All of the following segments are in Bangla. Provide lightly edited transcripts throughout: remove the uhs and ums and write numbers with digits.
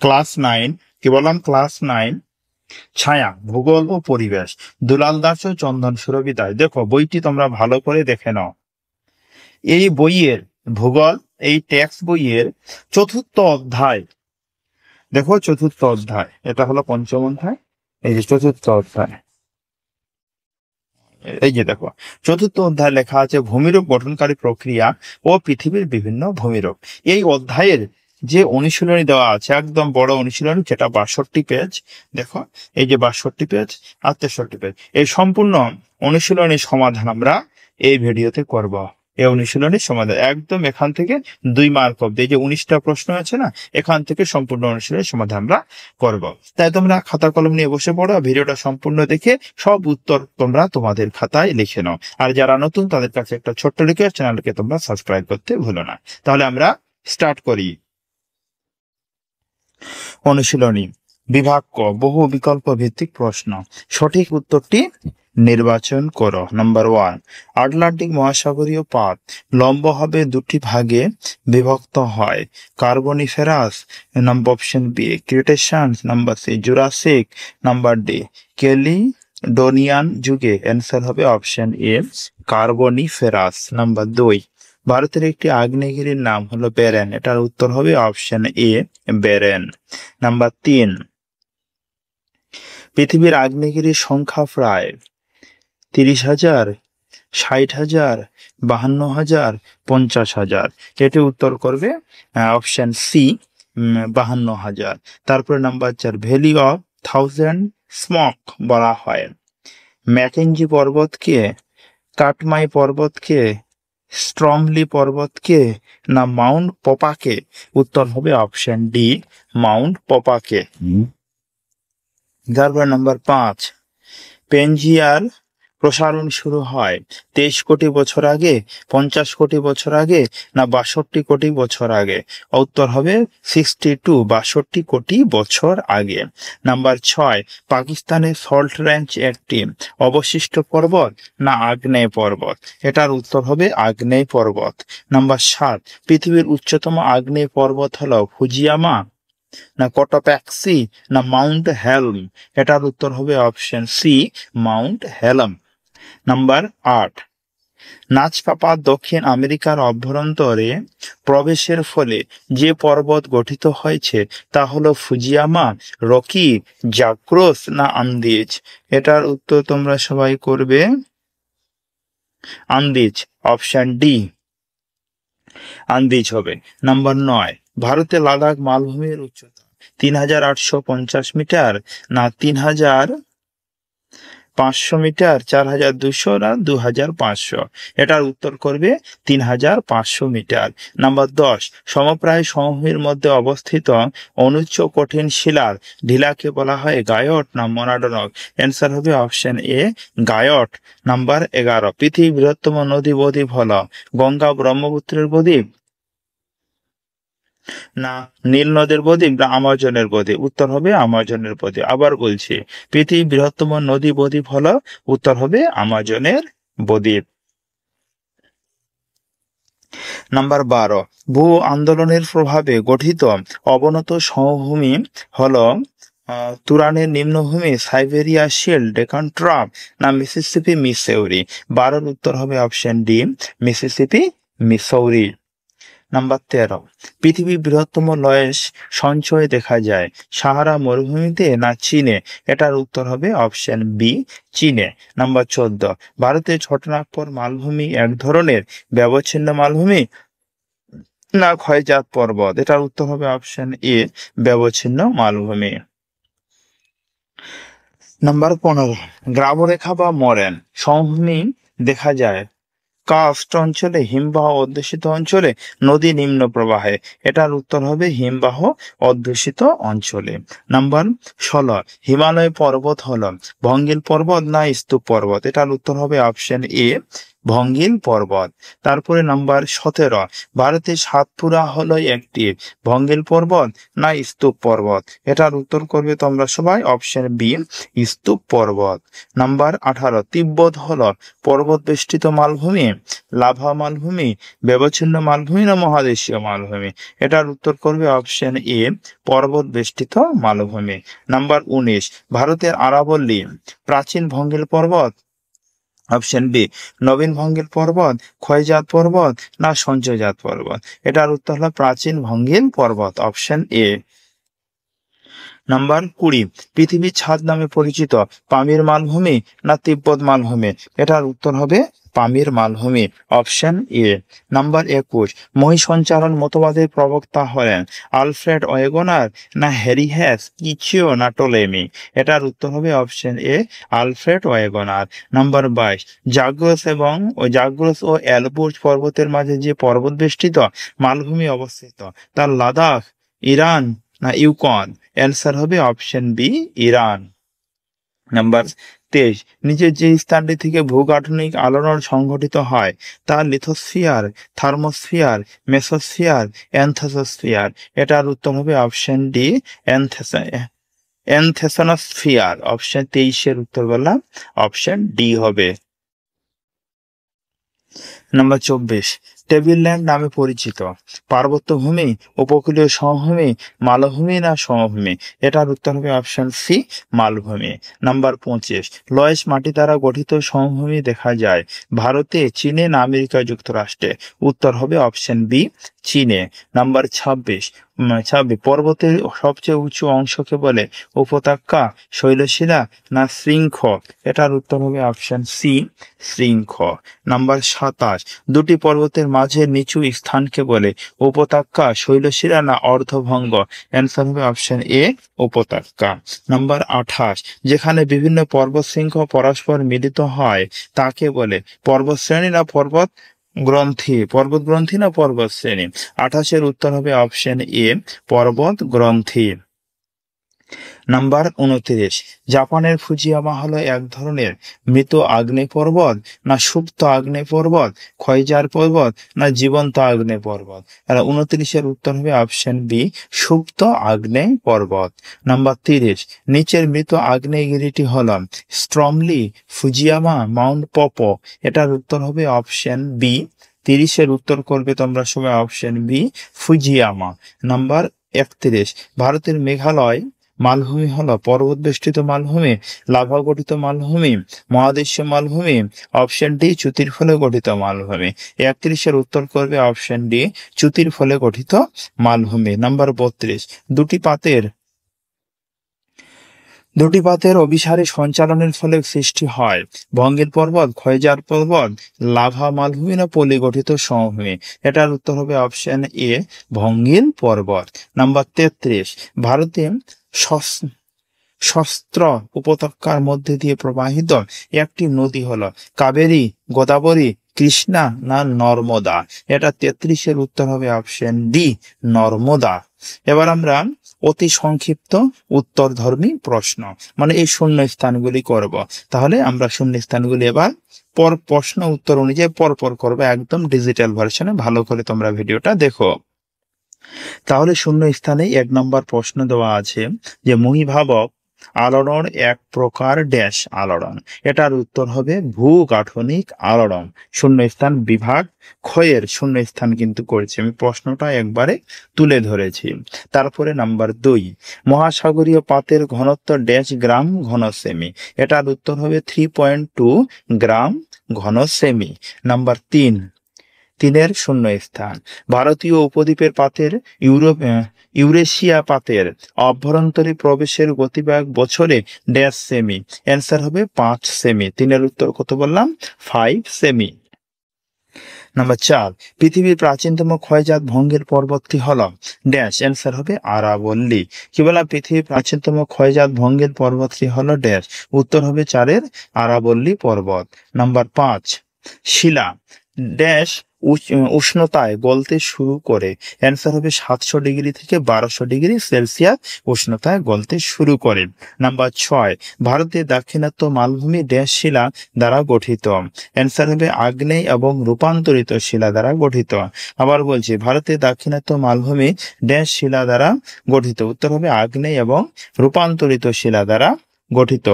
ক্লাস 9, কি বললাম, ক্লাস 9, ছায়া, ভূগোল ও পরিবেশ, দুলাল দাস ও চন্দন সুরভিদাস। দেখো বইটি তোমরা ভালো করে দেখে নাও। এই বইয়ের ভূগোল, এই টেক্সট বইয়ের চতুর্থ অধ্যায়, দেখো চতুর্থ অধ্যায়, এটা হলো পঞ্চম অধ্যায়, এই যে চতুর্থ অধ্যায়, এই যে দেখো চতুর্থ অধ্যায় লেখা আছে ভূমিরূপ গঠনকারী প্রক্রিয়া ও পৃথিবীর বিভিন্ন ভূমিরূপ। এই অধ্যায়ের যে অনুশীলনী দেওয়া আছে, একদম বড় অনুশীলনী, যেটা 62 পেজ, দেখো এই যে 62 পেজ আর 63 পেজ, এই সম্পূর্ণ অনুশীলনীর সমাধান আমরা এই ভিডিওতে করব। এই অনুশীলনীর সমাধান একদম এখান থেকে 2 মার্ক অব্দি, এই যে 19টা প্রশ্ন আছে না, এখান থেকে সম্পূর্ণ অনুশীলনীর সমাধান আমরা করব। তাই তোমরা খাতা কলম নিয়ে বসে পড়ো, ভিডিওটা সম্পূর্ণ দেখে সব উত্তর তোমরা তোমাদের খাতায় লিখে নাও। আর যারা নতুন তাদের কাছে একটা ছোট্ট রিকোয়েস্ট, চ্যানেলকে তোমরা সাবস্ক্রাইব করতে ভুলো না। তাহলে আমরা স্টার্ট করি। অনুশীলনী বিভাগ ক, বহু বিকল্প ভিত্তিক প্রশ্ন। সঠিক উত্তরটি নির্বাচন করো। নাম্বার 1, আটলান্টিক মহাসাগরীয় পাত লম্বভাবে 2টি ভাগে বিভক্ত হয়। Carboniferous, number option B Cretaceous, number C Jurassic, number D Caledonian যুগে। অ্যান্সার হবে অপশন এ কার্বনিফেরাস। নাম্বার 2, ভারতের একটি আগ্নেয়গিরির নাম হলো বেরেন। এটার উত্তর হবে অপশন এ বেরেন। নাম্বার 3, পৃথিবীর আগ্নেয়গিরির সংখ্যা প্রায় 30,000, 60,000, 52,000, 50,000। এটি উত্তর করবে অপশন সি 52,000। তারপরে নাম্বার 4, ভ্যালি অফ 1000 স্মোক বলা হয়। ম্যাকেঞ্জি পর্বতকে, কাটমাই পর্বতকে, স্ট্রমলি পর্বতকে, না মাউন্ট পপাকে? উত্তর হবে অপশন ডি মাউন্ট পপাকে। তারপর নাম্বার 5, পেনজিয়ার প্রসারণ শুরু হয় 23 কোটি বছর আগে, 50 কোটি বছর আগে, না 62 কোটি বছর আগে? উত্তর হবে 62 কোটি বছর আগে। নাম্বার 6, পাকিস্তানের সল্ট রেঞ্জ একটি অবশিষ্ট পর্বত না আগ্নেয় পর্বত? এটার উত্তর হবে আগ্নেয় পর্বত। নাম্বার 7, পৃথিবীর উচ্চতম আগ্নেয় পর্বত হলো ফুজিয়ামা, না কটোপ্যাক্সি, না মাউন্ট হেলম? এটার উত্তর হবে option C Mount Helm. Number 8, নাচপাপা দক্ষিণ আমেরিকার অভ্যন্তরে প্রবেশের ফলে যে পর্বত গঠিত হয়েছে তা হলো ফুজিয়ামা, রকি, জাক্রোস, না আন্দিজ? এটার উত্তর তোমরা সবাই করবে আন্দিজ, অপশন ডি আন্দিজ হবে। নাম্বার 9, ভারতের লাদাখ মালভূমির উচ্চতা 3,850 মিটার, না 3,500 মিটার, 4,200, না 2,500? এটার উত্তর করবে 3,500 মিটার। নাম্বার 10, সমপ্রায় সমভূমির মধ্যে অবস্থিত অনুচ্চ কঠিন শিলার ঢিলাকে বলা হয় গায়ট, না মনাডনক? অ্যান্সার হবে অপশন এ গায়ট। নাম্বার 11, পৃথিবীর বৃহত্তম নদী বদ্বীপ হলো গঙ্গা ব্রহ্মপুত্রের বদ্বীপ, না নীল নদের বদ্বীপ, না আমাজনের বদ্বীপ? উত্তর হবে আমাজনের বদ্বীপ। আবার বলছি, পৃথিবীর বৃহত্তম নদী বদ্বীপ হলো, উত্তর হবে আমাজনের বদ্বীপ। নাম্বার 12, ভূ আন্দোলনের প্রভাবে গঠিত অবনত সমভূমি হলো তুরানের নিম্নভূমি, সাইবেরিয়া শিল্ড, ডেকান ট্রাপ, না মিসিসিপি মিসৌরি? 12-র উত্তর হবে option D Mississippi Missouri. Number 13, পৃথিবীর বৃহত্তম লয়েস সঞ্চয় দেখা যায় সাহারা মরুভূমিতে না চীনে? এটার উত্তর হবে অপশন বি চীনে। নাম্বার 14, ভারতের ছোটনাগপুর মালভূমি এক ধরনের ব্যবচ্ছিন্ন মালভূমি না ক্ষয়জাত পর্বত? এটার উত্তর হবে অপশন এ ব্যবচ্ছিন্ন মালভূমি। নাম্বার 15, গ্রাবরেখা বা মরেন সমভূমি দেখা যায় কার্স্ট অঞ্চলে, হিমবাহ অধ্যুষিত অঞ্চলে, নদী নিম্ন প্রবাহে? এটার উত্তর হবে হিমবাহ অধ্যুষিত অঞ্চলে। নাম্বার 16, হিমালয় পর্বত হলো ভঙ্গিল পর্বত না স্তূপ পর্বত? এটার উত্তর হবে অপশন এ ভঙ্গিল পর্বত। তারপরে নাম্বার 17, ভারতের সাতপুরা হলো একটি ভঙ্গিল পর্বত না স্তূপ পর্বত? এটার উত্তর করবে তোমরা সবাই অপশন বি, স্তূপ পর্বত। নাম্বার 18, তিব্বত হলো পর্বত বেষ্টিত মালভূমি, লাভা মালভূমি, ব্যবচ্ছিন্ন মালভূমি না মহাদেশীয় মালভূমি? এটার উত্তর করবে অপশন এ, পর্বত বেষ্টিত মালভূমি। নাম্বার 19, ভারতের আরাবল্লী প্রাচীন ভঙ্গিল পর্বত? অপশন বি, নবীন ভঙ্গিল পর্বত, ক্ষয়জাত পর্বত না সঞ্চয়জাত পর্বত? এটার উত্তর হলো প্রাচীন ভঙ্গিল পর্বত, অপশন এ। নাম্বার 20, পৃথিবীর ছাদ নামে পরিচিত পামির মালভূমি না তিব্বত মালভূমি? এটার উত্তর হবে পামির মালভূমি, অপশন এ। নাম্বার 21, মহী সঞ্চারণ মতবাদের প্রবক্তা হলেন আলফ্রেড ওয়েগনার না হ্যারি হ্যাস, কিচিও না টলেমি? এটার উত্তর হবে option A, Alfred Wegener. Number 22, Zagros ও এলবুর্জ পর্বতের মাঝে যে পর্বত বেষ্টিত মালভূমি অবস্থিত তার লাদাখ, ইরান না ইউকন? অ্যান্সার হবে অপশন বি, ইরান। নাম্বার 23, নিচের যে স্থানটি থেকে ভূগাঠনিক আলোড়ন সংঘটিত হয় তা লিথোস্ফিয়ার, থার্মোস্ফিয়ার, মেসোস্ফিয়ার, অ্যানথোসোস্ফিয়ার? এটার উত্তর হবে অপশন ডি, অ্যানথেসনোস্ফিয়ার। অপশন 23-এর উত্তর বললাম অপশন ডি হবে। নাম্বার 24, টেবিল ল্যান্ড নামে পরিচিত পার্বত্য ভূমি, উপকূলীয় সমভূমি, মালভূমি না সমভূমি? এটার উত্তর হবে অপশন সি, মালভূমি। নাম্বার 25, লয়েস মাটি দ্বারা গঠিত সমভূমি দেখা যায় ভারতে, চীনে না আমেরিকা যুক্তরাষ্ট্রে? উত্তর হবে অপশন বি, চীনে। নাম্বার 26, পর্বতের সবচেয়ে উঁচু অংশকে বলে উপত্যকা, শৈলশিলা না শৃঙ্খ? এটার উত্তর হবে অপশন সি, শৃঙ্খ। নাম্বার 27, দুটি পর্বতের মাঝে নিচু স্থানকে বলে উপত্যকা, শৈলশিলা না অর্ধভঙ্গ? অ্যান্সার হবে অপশন এ, উপত্যকা। নাম্বার 28, যেখানে বিভিন্ন পর্বত শৃঙ্গ পরস্পর মিলিত হয় তাকে বলে পর্বত শ্রেণী না পর্বত গ্রন্থি? পর্বত গ্রন্থি না পর্বত শ্রেণী? 28-এর উত্তর হবে অপশন এ, পর্বত গ্রন্থি। নাম্বার 29, জাপানের ফুজিয়ামা হলো এক ধরনের মৃত আগ্নেয় পর্বত না সুপ্ত আগ্নেয় পর্বত, ক্ষয়জাত পর্বত না জীবন্ত আগ্নেয় পর্বত? আর 29-এর উত্তর হবে অপশন বি, সুপ্ত আগ্নেয় পর্বত। নাম্বার 30, নিচের মৃত আগ্নেয়গিরিটি হল স্ট্রমলি, ফুজিয়ামা, মাউন্ট পপো? এটার উত্তর হবে অপশন বি, 30-এর উত্তর করবে তোমরা সবাই অপশন বি, ফুজিয়ামা। নাম্বার 31, ভারতের মেঘালয় মালভূমি হলো পর্বত বেষ্টিত মালভূমি, লাভা গঠিত মালভূমি, মহাদেশীয় মালভূমি? অপশন ডি, চ্যুতির ফলে গঠিত মালভূমি। 31-এর উত্তর করবে অপশন ডি, চ্যুতির ফলে গঠিত মালভূমি। নাম্বার 32, দুটি পাতের অভিসারে সঞ্চালনের ফলে সৃষ্টি হয় ভঙ্গিল পর্বত, ক্ষয়জাত পর্বত, লাভা মালভূমি না পলি গঠিত সমভূমি? এটার উত্তর হবে অপশন এ, ভঙ্গিল পর্বত। নাম্বার 33, ভারতে শস্ত্র উপত্যকার মধ্যে দিয়ে প্রবাহিত একটি নদী হলো কাবেরী, গোদাবরী, কৃষ্ণা না নর্মদা? এটা 33-এর উত্তর হবে অপশন ডি, নর্মদা। এবার আমরা অতি সংক্ষিপ্ত উত্তরধর্মী প্রশ্ন, মানে এই শূন্য স্থানগুলি করব। তাহলে আমরা শূন্য স্থানগুলি এবার প্রশ্ন উত্তর অনুযায়ী পরপর করবো, একদম ডিজিটাল ভার্সনে। ভালো করে তোমরা ভিডিওটা দেখো। তাহলে শূন্য স্থানে 1 নম্বর প্রশ্ন দেওয়া আছে যে মহীভাবক আলোড়ন এক প্রকার ড্যাশ আলোড়ন? এটার উত্তর হবে ভূগাঠনিক আলোড়ন। শূন্যস্থান বিভাগ ক্ষয়ের শূন্যস্থান কিন্তু করেছি আমি, প্রশ্নটা একবারে তুলে ধরেছি। তারপরে নাম্বার 2, মহাসাগরীয় পাতের ঘনত্ব ড্যাশ গ্রাম ঘন সেমি? এটার উত্তর হবে 3.2 গ্রাম ঘন সেমি। নাম্বার 3-এর শূন্যস্থান, ভারতীয় উপদ্বীপের পাতের ইউরেশিয়া পাতের অভ্যন্তরীণ প্রবেশের গতিবেগ বছরে ড্যাশ সেমি? অ্যান্সার হবে 5 সেমি। 3-এর উত্তর কত বললাম? 5 সেমি। নাম্বার 4, পৃথিবীর প্রাচীনতম ক্ষয়জাত ভঙ্গিল পর্বতটি হল ড্যাশ? অ্যান্সার হবে আরাবল্লী। কি বললাম? পৃথিবীর প্রাচীনতম ক্ষয়জাত ভঙ্গিল পর্বতটি হল ড্যাশ? উত্তর হবে 4-এর আরাবল্লী পর্বত। নাম্বার 5, শিলা ড্যাশ উষ্ণতায় গলতে শুরু করে? অ্যান্সার হবে 700 ডিগ্রি থেকে 1200 ডিগ্রি সেলসিয়াস উষ্ণতায় গলতে শুরু করে। নাম্বার 6, ভারতের দাক্ষিণাত্য মালভূমি ড্যাশ শিলা দ্বারা গঠিত? অ্যান্সার হবে আগ্নেয় এবং রূপান্তরিত শিলা দ্বারা গঠিত। আবার বলছি, ভারতের দাক্ষিণাত্য মালভূমি ড্যাশ শিলা দ্বারা গঠিত? উত্তর হবে আগ্নেয় এবং রূপান্তরিত শিলা দ্বারা গঠিত।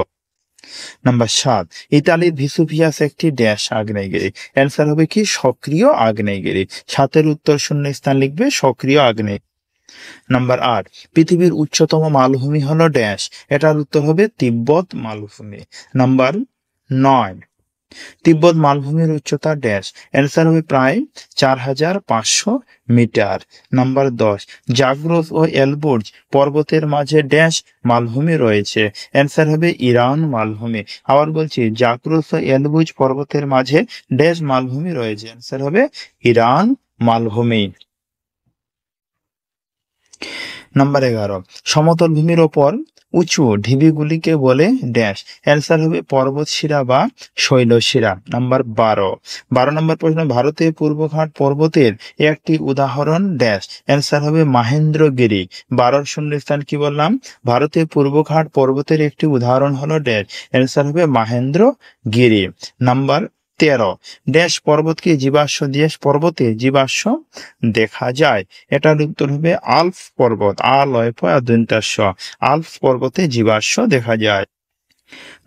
নাম্বার 7, ইতালির ভিসুভিয়াস একটি ড্যাশ আগ্নেয়গিরি? অ্যান্সার হবে কি সক্রিয় আগ্নেয়গিরি। 7-এর উত্তর শূন্য স্থান লিখবে সক্রিয় আগ্নেয়। নাম্বার 8, পৃথিবীর উচ্চতম মালভূমি হলো ড্যাশ? এটার উত্তর হবে তিব্বত মালভূমি। নাম্বার 9, তিব্বত মালভূমির উচ্চতা ড্যাশ? অ্যান্সার হবে প্রায় 4500 মিটার। নাম্বার 10, জাগ্রস ও এলবুর্জ পর্বতের মাঝে ড্যাশ মালভূমি রয়েছে? অ্যান্সার হবে ইরান মালভূমি। আবার বলছি, জাগ্রস ও এলবুর্জ পর্বতের মাঝে ড্যাশ মালভূমি রয়েছে? অ্যান্সার হবে ইরান মালভূমি। নাম্বার 11, সমতল ভূমির ওপর উঁচু ঢিবিগুলিকে বলে ড্যাশ? অ্যান্সার হবে পর্বতশিরা বা শৈলশিরা। নাম্বার 12 নম্বর প্রশ্ন, ভারতের পূর্বঘাট পর্বতের একটি উদাহরণ ড্যাশ? অ্যান্সার হবে মাহেন্দ্রগিরি। 12 শূন্যস্থান কি বললাম? ভারতের পূর্বঘাট পর্বতের একটি উদাহরণ হলো ড্যাশ? অ্যান্সার হবে মাহেন্দ্রগিরি। নাম্বার 13, ড্যাশ পর্বতকে জীবাশ্ম ড্যাশ পর্বতে জীবাশ্ম দেখা যায়? এটার উত্তর হবে আল্পস পর্বত। আল্পস পর্বতে জীবাশ্ম দেখা যায়।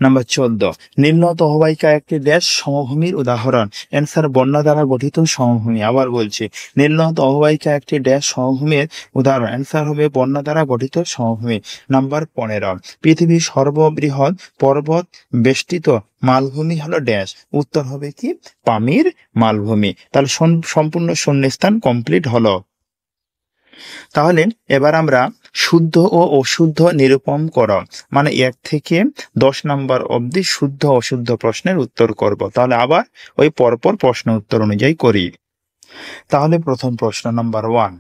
নাম্বার 14, নীলনদ অববাহিকা একটি ড্যাশ সমভূমির উদাহরণ? অ্যান্সার বন্যা দ্বারা গঠিত সমভূমি। আবার বলছি, নীলনদ অববাহিকা একটি ড্যাশ সমভূমির উদাহরণ? অ্যান্সার হবে বন্যা দ্বারা গঠিত সমভূমি। নাম্বার 15, পৃথিবীর সর্ববৃহৎ পর্বত বেষ্টিত মালভূমি হলো ড্যাশ? উত্তর হবে কি পামির মালভূমি। তাহলে সম্পূর্ণ শূন্যস্থান কমপ্লিট হলো। তাহলে এবার আমরা শুদ্ধ ও অশুদ্ধ নিরূপণ করো, মানে 1 থেকে 10 নম্বর অবধি শুদ্ধ অশুদ্ধ প্রশ্নের উত্তর করব। তাহলে আবার ওই পরপর প্রশ্ন উত্তর অনুযায়ী করি। তাহলে প্রথম প্রশ্ন নাম্বার 1,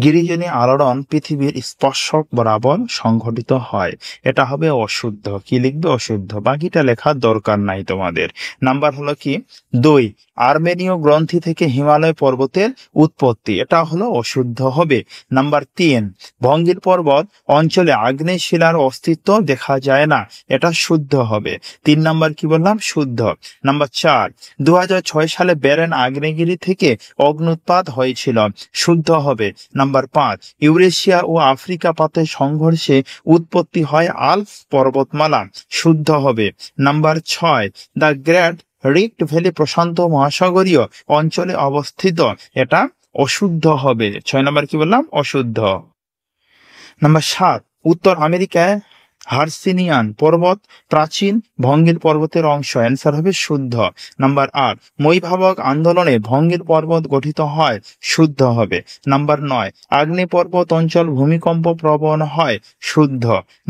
গিরিজনী আলোড়ন পৃথিবীর স্পর্শক বরাবর সংঘটিত হয়? এটা হবে অশুদ্ধ। কি লিখবে? অশুদ্ধ। বাকিটা লেখার দরকার নাই তোমাদের। নাম্বার হলো কি 2, আর্মেনীয় গ্রন্থি থেকে হিমালয় পর্বতের উৎপত্তি? এটা হলো অশুদ্ধ হবে। নাম্বার 3, ভঙ্গির পর্বত অঞ্চলে আগ্নেয় শিলার অস্তিত্ব দেখা যায় না? এটা শুদ্ধ হবে। 3 নাম্বার কি বললাম? শুদ্ধ। নাম্বার 4, 2006 সালে ব্যারেন আগ্নেয়গিরি থেকে অগ্ন্যুৎপাত হয়েছিল? শুদ্ধ হবে। নাম্বার 5, ইউরেশিয়া ও আফ্রিকা পাতের সংঘর্ষে উৎপত্তি হয় আল্পস পর্বতমালা? শুদ্ধ হবে। Number 6, the great rift valley প্রশান্ত মহাসাগরীয় অঞ্চলে অবস্থিত? এটা অশুদ্ধ হবে। 6 নাম্বার কি বললাম? অশুদ্ধ। নাম্বার 7, উত্তর আমেরিকায় হার্সিনিয়ান পর্বত প্রাচীন ভঙ্গির পর্বতের অংশ? অ্যান্সার হবে শুদ্ধ। নাম্বার 8, মৈভাবক আন্দোলনে ভঙ্গির পর্বত গঠিত হয়? শুদ্ধ হবে। নাম্বার 9, আগ্নেয় পর্বত অঞ্চল ভূমিকম্প প্রবণ হয়? শুদ্ধ।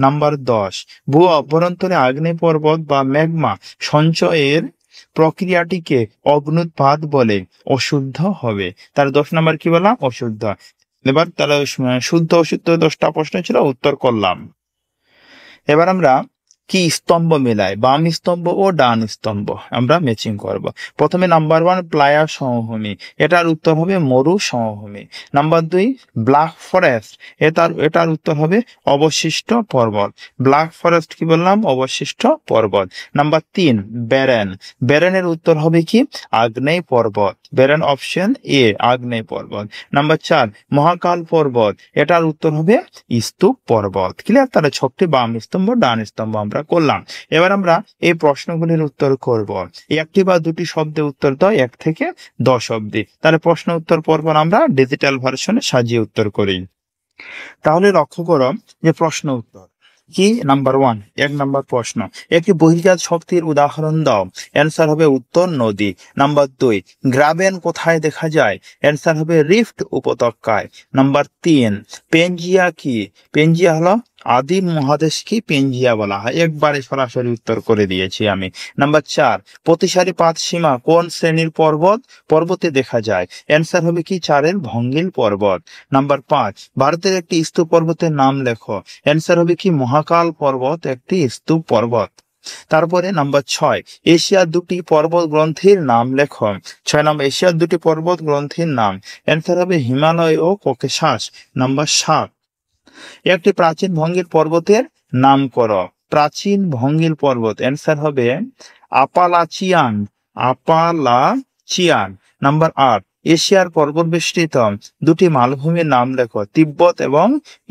নাম্বার 10, ভূ অভ্যন্তরে আগ্নেয় পর্বত বা ম্যাগমা সঞ্চয়ের প্রক্রিয়াটিকে অগ্ন্যুৎপাত বলে? অশুদ্ধ হবে। তার 10 নাম্বার কি বললাম? অশুদ্ধ। এবার তাহলে শুদ্ধ অশুদ্ধ 10টা প্রশ্ন ছিল, উত্তর করলাম। এবার আমরা কি স্তম্ভ মেলায়? বাম স্তম্ভ ও ডান স্তম্ভ আমরা ম্যাচিং করব। প্রথমে নাম্বার 1, প্লায়া সমভূমি। এটার উত্তর হবে মরু সমভূমি। Number 2, black forest. এটার উত্তর হবে অবশিষ্ট পর্বত। ব্ল্যাক ফরেস্ট কি বললাম? অবশিষ্ট পর্বত। Number 3, barren. ব্যারেনের উত্তর হবে কি? আগ্নেয় পর্বত। ব্যারেন অপশন এ, আগ্নেয় পর্বত। নাম্বার 4, মহাকাল পর্বত। এটার উত্তর হবে স্তূপ পর্বত। ক্লিয়ার? তাহলে 6টি বাম স্তম্ভ ডান স্তম্ভ আমরা করলাম। এবার আমরা এই প্রশ্নগুলির উত্তর করব। 1টি বা 2টি শব্দে উত্তর দাও 1 থেকে 10 অবধি। তাহলে প্রশ্ন উত্তর পরপর আমরা ডিজিটাল ভার্সনে সাজিয়ে উত্তর করি। তাহলে লক্ষ্য করো যে প্রশ্ন উত্তর কি? নাম্বার 1, 1 নম্বর প্রশ্ন, একটি বহির্জাত শক্তির উদাহরণ দাও? অ্যান্সার হবে উত্তর নদী। নাম্বার 2, গ্রাবেন কোথায় দেখা যায়? অ্যান্সার হবে রিফট উপত্যকায়। নাম্বার 3, পেনজিয়া কি? পেনজিয়া হলো আদিম মহাদেশকে পেনজিয়া বলা হয়। একবারে সরাসরি উত্তর করে দিয়েছি আমি। নাম্বার 4, প্রতিসারি পাতসীমা কোন শ্রেণীর পর্বতে দেখা যায়? অ্যান্সার হবে কি 4-এর ভঙ্গিল পর্বত। নাম্বার 5, ভারতের একটি স্তূপ পর্বতের নাম লেখো? অ্যান্সার হবে কি মহাকাল পর্বত একটি স্তূপ পর্বত। তারপরে নাম্বার 6, এশিয়ার দুটি পর্বত গ্রন্থির নাম লেখো। 6 নম্বর, এশিয়ার দুটি পর্বত গ্রন্থির নাম। অ্যান্সার হবে হিমালয় ও ককেশাস। নাম্বার 7, একটি প্রাচীন ভঙ্গিল পর্বতের নাম করো। প্রাচীন ভঙ্গিল পর্বত, অ্যান্সার হবে আপালাচিয়ান। আপালাচিয়ান। নাম্বার 8, এশিয়ার পর্বত বেষ্টিত দুটি মালভূমির নাম লেখো। তিব্বত এবং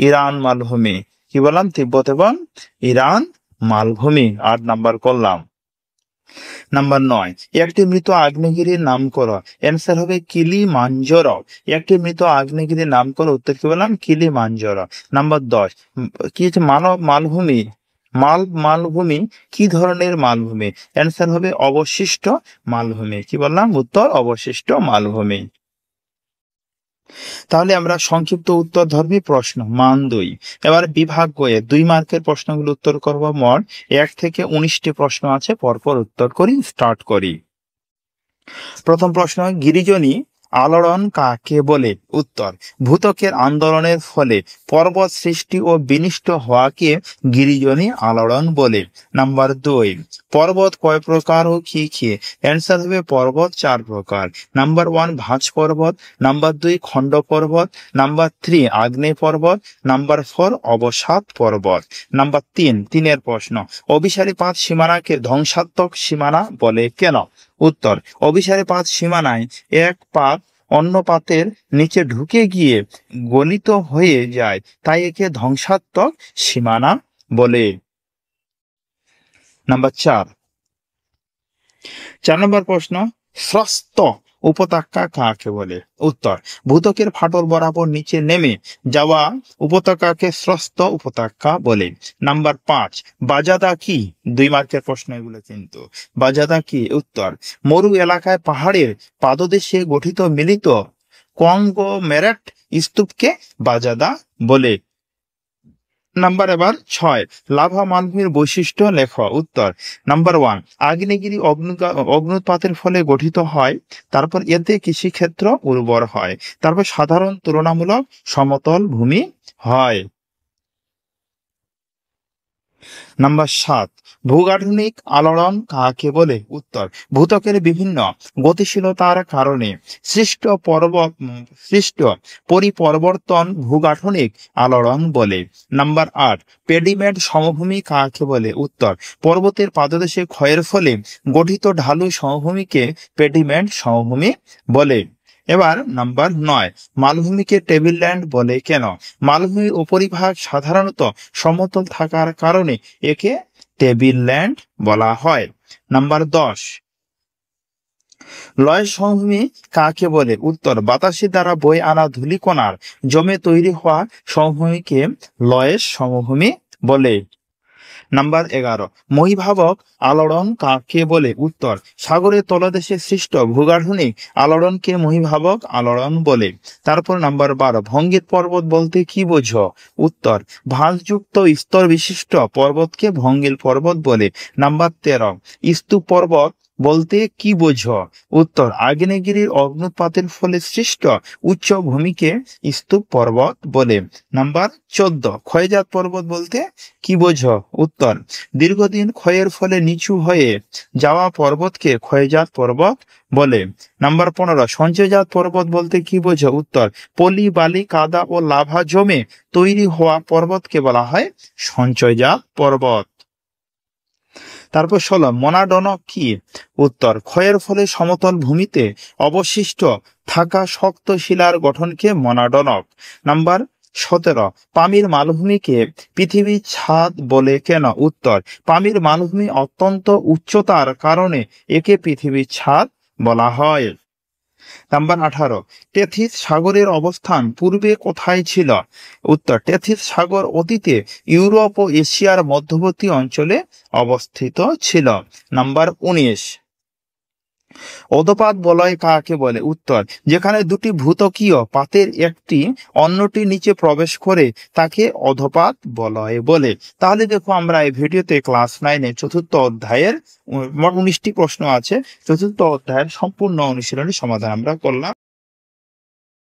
ইরান মালভূমি। কি বললাম? তিব্বত এবং ইরান মালভূমি। 8 নাম্বার করলাম। নাম্বার 9, একটি মৃত আগ্নেয়গিরির নাম করো। অ্যান্সার হবে কিলিমাঞ্জারো। একটি মৃত আগ্নেয়গিরির নাম করো। উত্তর কি বললাম? কিলিমাঞ্জারো। নাম্বার 10, কি হচ্ছে মালভূমি? মালভূমি কি ধরনের মালভূমি? অ্যান্সার হবে অবশিষ্ট মালভূমি। কি বললাম? উত্তর অবশিষ্ট মালভূমি। তাহলে আমরা সংক্ষিপ্ত উত্তর ধর্মী প্রশ্ন মান 2। এবার বিভাগ গয়ে 2 মার্কের প্রশ্নগুলো উত্তর করব। মোট 1 থেকে 19টি প্রশ্ন আছে, পরপর উত্তর করি। স্টার্ট করি। প্রথম প্রশ্ন, গিরিজনী আলোড়ন কাকে বলে? উত্তর, ভূত্বকের আন্দোলনের ফলে পর্বত সৃষ্টি ও বিনষ্ট হওয়াকে গিরিজনী আলোড়ন বলে। নাম্বার 2, পর্বত কয় প্রকার ও কি কি? অ্যান্সার হবে পর্বত 4 প্রকার। নাম্বার 1 ভাঁজ পর্বত। নাম্বার 2 খণ্ড পর্বত। নাম্বার 3 আগ্নেয় পর্বত। নাম্বার 4 অবসাদ পর্বত। নাম্বার 3 প্রশ্ন, অভিসারী পাত সীমানাকে ধ্বংসাত্মক সীমানা বলে কেন? উত্তর, অভিসারী পাত সীমানায় এক পাত অন্য পাতের নিচে ঢুকে গিয়ে গলিত হয়ে যায়, তাই একে ধ্বংসাত্মক সীমানা বলে। নাম্বার 4 নম্বর প্রশ্ন, স্রস্ত উপত্যকা কাকে বলে? উত্তর, ভূত্বকের ফাটল বরাবর নিচে নেমে যাওয়া উপত্যকাকে স্রস্ত উপত্যকা বলে। নাম্বার 5, বাজাদা কি? 2 মার্কের প্রশ্ন এগুলো কিন্তু। বাজাদা কি? উত্তর, মরু এলাকায় পাহাড়ের পাদদেশে গঠিত মিলিত কংগ্লোমেরেট স্তূপকে বাজাদা বলে। নাম্বার এবার 6, লাভা মালভূমির বৈশিষ্ট্য লেখো। উত্তর, নাম্বার 1, আগ্নেয়গিরি অগ্নুৎপাতের ফলে গঠিত হয়। তারপর এতে কৃষিক্ষেত্র উর্বর হয়। তারপর সাধারণ তুলনামূলক সমতল ভূমি হয়। নাম্বার 7, ভূগাঠনিক আলোড়ন কাকে বলে? উত্তর, ভূত্বকের বিভিন্ন গতিশীলতার কারণে সৃষ্ট পরিপরিবর্তন ভূগাঠনিক আলোড়ন বলে। নাম্বার 8, পেডিমেন্ট সমভূমি কাকে বলে? উত্তর, পর্বতের পাদদেশে ক্ষয়ের ফলে গঠিত ঢালু সমভূমিকে পেডিমেন্ট সমভূমি বলে। এবার নাম্বার 9, মালভূমিকে টেবিলল্যান্ড বলে কেন? মালভূমির উপরিভাগ সাধারণত সমতল থাকার কারণে একে টেবিলল্যান্ড বলা হয়। নাম্বার 10, লয় সমভূমি কাকে বলে? উত্তর, বাতাসের দ্বারা বয়ে আনা ধূলিকণার জমে তৈরি হওয়া সমভূমিকে লয়ের সমভূমি বলে। নাম্বার 11, মহীভাবক আলোড়ন কাকে বলে? উত্তর, সাগরের তলদেশে সৃষ্ট ভূগাঠনিক আলোড়নকে মহীভাবক আলোড়ন বলে। তারপর নাম্বার 12, ভঙ্গিত পর্বত বলতে কি বোঝো? উত্তর, ভাঁজযুক্ত স্তর বিশিষ্ট পর্বতকে ভঙ্গিল পর্বত বলে। নাম্বার 13, স্তূপ পর্বত বলতে কি বোঝো? উত্তর, আগ্নেয়গিরির অগ্নুৎপাতের ফলে সৃষ্ট উচ্চ ভূমিকে স্তূপ পর্বত বলে। নাম্বার 14, ক্ষয়জাত পর্বত বলতে কি বোঝো? উত্তর, দীর্ঘদিন ক্ষয়ের ফলে নিচু হয়ে যাওয়া পর্বতকে ক্ষয়জাত পর্বত বলে। নাম্বার 15, সঞ্চয়জাত পর্বত বলতে কি বোঝো? উত্তর, পলি বালি কাদা ও লাভা জমে তৈরি হওয়া পর্বতকে বলা হয় সঞ্চয়জাত পর্বত। তারপর 16, মনাডনক কি? উত্তর, ক্ষয়ের ফলে সমতল ভূমিতে অবশিষ্ট থাকা শক্ত শিলার গঠনকে মনাডনক। নাম্বার 17, পামির মালভূমিকে পৃথিবীর ছাদ বলে কেন? উত্তর, পামির মালভূমি অত্যন্ত উচ্চতার কারণে একে পৃথিবীর ছাদ বলা হয়। নাম্বার 18, টেথিস সাগরের অবস্থান পূর্বে কোথায় ছিল? উত্তর, টেথিস সাগর অতীতে ইউরোপ ও এশিয়ার মধ্যবর্তী অঞ্চলে অবস্থিত ছিল। নাম্বার 19, অধপাত বলয় কাকে বলে? উত্তর, যেখানে দুটি ভূত্বকীয় পাতের একটি অন্যটির নিচে প্রবেশ করে তাকে অধপাত বলয় বলে। তাহলে দেখো, আমরা এই ভিডিওতে ক্লাস 9 চতুর্থ অধ্যায়ের মোট 19টি প্রশ্ন আছে, চতুর্থ অধ্যায়ের সম্পূর্ণ অনুশীলনী সমাধান আমরা করলাম।